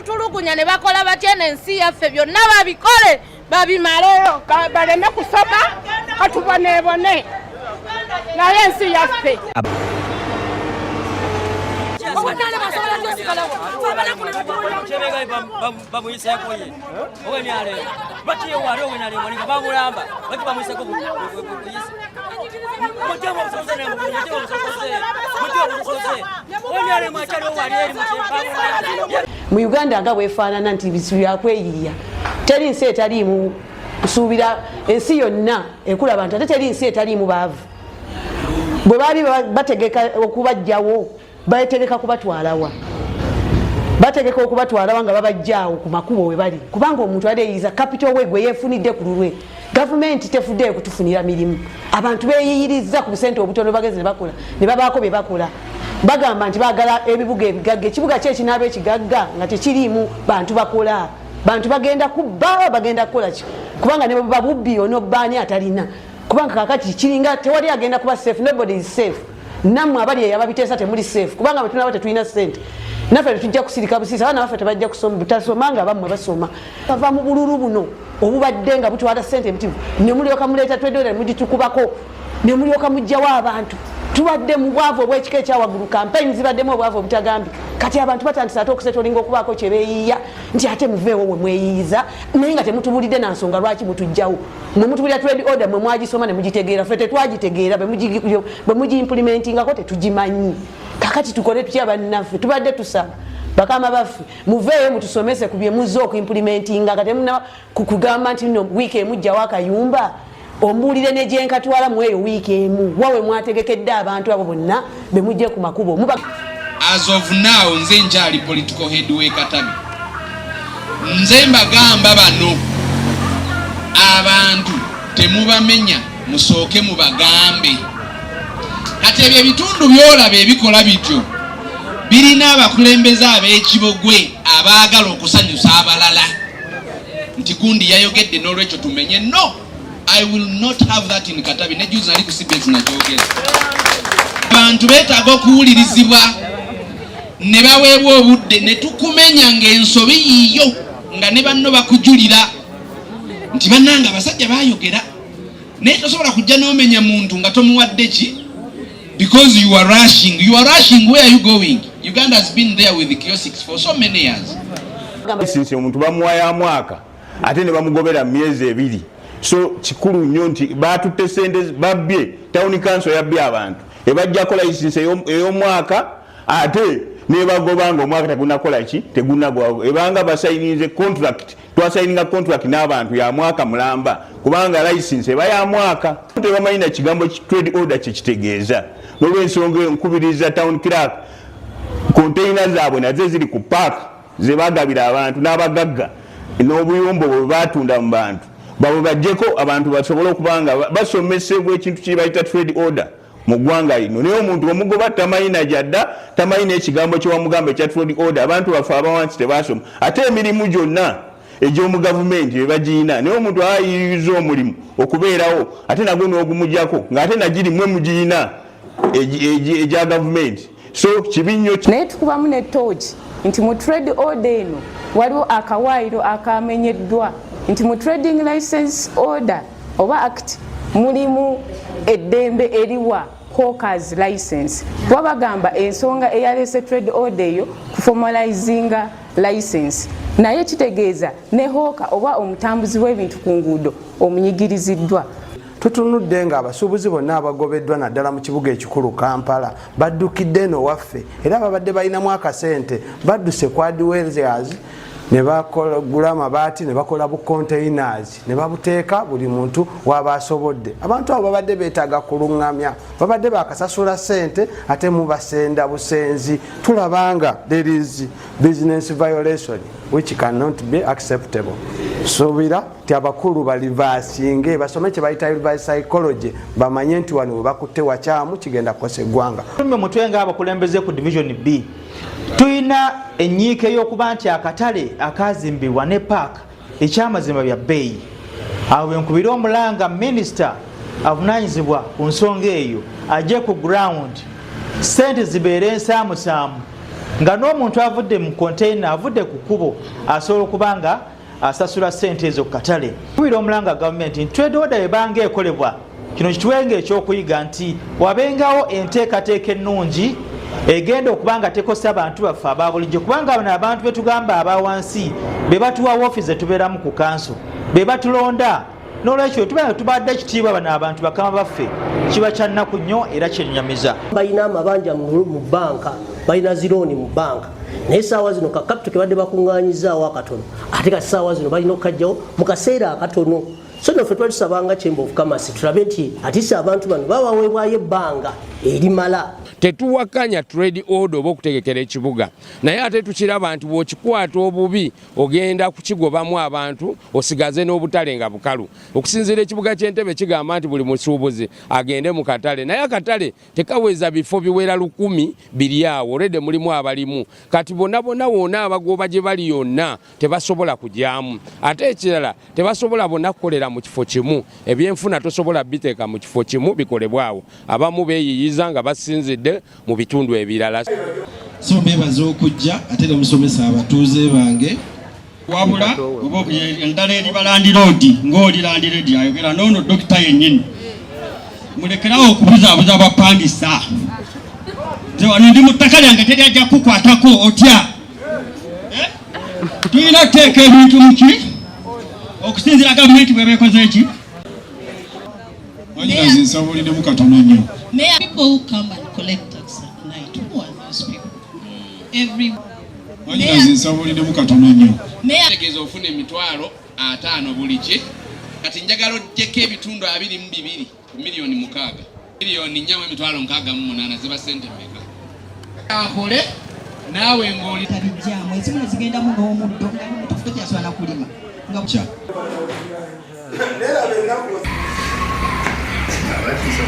batutulugunya ne bakola batya n'ensi yaffe byonna babikole babimaleyo baleme kusoma katuboneebone naye ensi yaffe mu Uganda nga weefaanana nti bizibu byakweyiiya teri nsi etaliimu kusuubira ensi yonna ekula abantu ate teri nsi etaliimu baavu bwe baali bategeka okubajjawo bategeka kubatwalawa bategeka okubatwalawa nga babajjaawo ku makubo we bali kubanga omuntu aleeyiza capital we gwe yeefunidde ku lulwe gavumenti tefuddeyo kutufunira mirimu abantu beeyiyiriza ku busente obutono bagezi ne bakola ne babaako bye bakola bagamba nti baagala ebibuga ebigagga ekibuga kye kinaaba ekigagga nga tekiriimu bantu bakola bantu bagenda kubba bagenda kukola ki kubanga ne babubbi onobbaani atalina kubanga kakati kiringa tewali agenda kuba safe nobody is safe nammwe abali eyababiteesa temuli safe kubanga betunaba tetulina sente naffe tetujja kusirika busiisa abaana baffe tebajja kusoma butasoma nga bammwe basoma bava mu bululu buno obubadde nga butwala sente emitivu ne mulyoka muleeta $20 ne mugitukubako ne mulyoka mujjawo abantu tubadde mu bwavu obw'ekika ekyawaggulu kampeyini zibaddemu obwavu obutagambika kati abantu batandisa ate okusetolinga okubaako kye beeyiiya nti ate muveewo we mweyiiza naye nga temutubulidde na nsonga lwaki mutujjawo mwe mutubulira trade order mwe mwagisoma ne mugitegeera ffe tetwagitegeera bwe mugiimplementingako tetugimanyi kakati tukole tutya bannaffe tubadde tusaba bakama baffe muveeyo mutusomese ku bye muzza okuimplementinga nga temuna kugamba nti nno wiiki emujjawo akayumba ombuulire ne gyenkatwala mu eyo wiiki emu wawe mwategekedde abantu abo bonna be mujje ku makubo as of now nze nkyali political head we Katabi nze mbagamba bano abantu temubamenya musooke mubagambe kati ebyo ebitundu byolaba ebikola bityo birina abakulembeze ab'ekibogwe abaagala okusanyusa abalala nti gundi yayogedde n'olwekyo tumenye no I will not have that in Katabi. Ne juzi nali ku CBS na jogera. Abantu betaaga okuwulirizibwa ne baweebwa obudde ne tukumenya ng'ensobi yiyo nga ne banno bakujulira nti bannanga abasajja baayogera naye tosobola kujja n'omenya muntu nga tomuwadde ki because you are rushing where are you going? Uganda has been there with the kiosks for so many years. Since omuntu bamuwaya mwaka ate ne bamugobera myezi ebiri. So kikulu nnyo nti batutte sente babbye town council yabbye abantu ebajjakola license ey'omwaka ate nebagobanga omwaka tegunakola ki tegunagwawo ebanga basayinize contract twasayininga contract n'abantu ya mwaka mulamba kubanga license eba ya mwaka tebamanyi na kigambo trade order kyekitegeza n'olw'ensonga nkubiriza town clerk container zaabwe nazo ziri ku park zebagabira abantu n'abagagga n'obuyombo bwe batunda mu bantu babo bajjeko abantu basobola okubanga basomesebwa ekintu kibayita trade order mu ggwanga lino naye omuntu omugoba tamanyi najjadda tamanyi n'ekigambo kyewamugamba ekya trade order abantu bafe abawansi tebasoma ate emirimu gyonna egy'omu gavumenti ebagiyina naye omuntu ayiriza omulimu okubeerawo ate nagwo n'ogumugyako ng'ate nagirimu emugiyina egya gavumenti so kibi nnyo naye tukubamu ne tooki nti mu trade order eno waliwo akawaayiro akamenyeddwa nti mu trading license order oba act mulimu eddembe eriwa hawkers license wabagamba ensonga eyalese trade order eyo kuformalizinga license naye kitegeeza ne hawker oba omutambuzi w'ebintu ku nguudo omunyigiriziddwa tutunudde nga abasuubuzi bonna abagobeddwa naddala mu kibuga ekikulu Kampala baddukidde eno waffe era babadde balinamu akasente badduse quadwells ne bakola amabaati ne bakola bu containers ne babuteeka buli muntu wabasobodde abantu abo babadde beetaaga kulungamya babadde bakasasula sente ate mubasenda busenzi tulabanga there is business violation which cannot be acceptable sobira ti abakulu balivasinge basome kye bayita reverse psychology bamanye nti wano we bakutte wakyamu kigenda kukosa eggwanga mutwenga abakulembeze ku division B tuyina enyiike y'okuba nti akatale akazimbibwa ne paaka ekyamazima bya bbeeyi awo enkubira omulanga minisita avunaanyizibwa ku nsonga eyo ajje ku ground sente zibeere ensaamusaamu nga n'omuntu avudde mu container avudde ku kkubo asobola okuba nga asasula ssente ezo ku katale. Kubira omulanga gavumenti nti trade order ebanga ekolebwa kino kituwenga ekyokuyiga nti wabengawo enteekateeka ennungi egenda okuba nga tekosa abantu baffe ababulijjo, kubanga bano abantu betugamba abawansi be batuwa woofiisi tubeeramu ku kanso be batulonda. N'olwekyo tubadde ekitiibwa bano abantu bakama baffe kiba kya nnaku nnyo era kyennyamiza. Balina amabanja mu banka, balina zirooni mu banka, naye essaawa zino kakapito kebadde bakuŋŋaanyizaawo akatono ate kati essaawa zino balina okukajjawo mu kaseera akatono. So naffe twali tusabanga Chamber of Commerce tulabe nti atise abantu bano babaweebwayo ebbanga erimala. Tetuwakanya trade order oba okutegekera ekibuga, naye ate tukiraba nti bw'okikwata obubi ogenda kukigobamu abantu osigaze n'obutale nga bukalu. Okusinziira ekibuga ky'Entebbe kigamba nti buli musuubuzi agende mu katale, naye akatale tekaweza bifo biwera 100 biri awo, olwedde mulimu abalimu. Kati bonna wonna abagoba gye bali yonna tebasobola kujyamu, ate ekirala tebasobola bonna kukolera mu kifo kimu. Ebyenfuna tosobola biteeka mu kifo kimu bikolebwawo, abamu beeyiyiza nga basinzidde mu bitundu ebirala. So bebaza okujja ate ne musomesa abatuuze bange wabula oba endala eri balandiroodi ng'oli landiroodi ayogera noono dokita yennyini mulekerawo okubuzaabuza abapangisa. Wano ndi mu ttaka lyange teri ajja kukwatako otya. Tulina kuteeka ebintu muki okusinziira gavumenti bwe beekoze eki. Nsabulidemu katono nnyo. People who come and collect tax at night, who are those people? Nsabulidemu katono nnyo. Tegeeza ofuna emitwalo 5 buli ki. Kati njagala ogyeko ebitundu 22 milioni 6. Milioni 4.68 ziba ssente mmeka. Akole naawe ng'oli tabijjaamu ezimu zigendamu n'omuddo nga kyasobola kulima nga kya. Abatiisa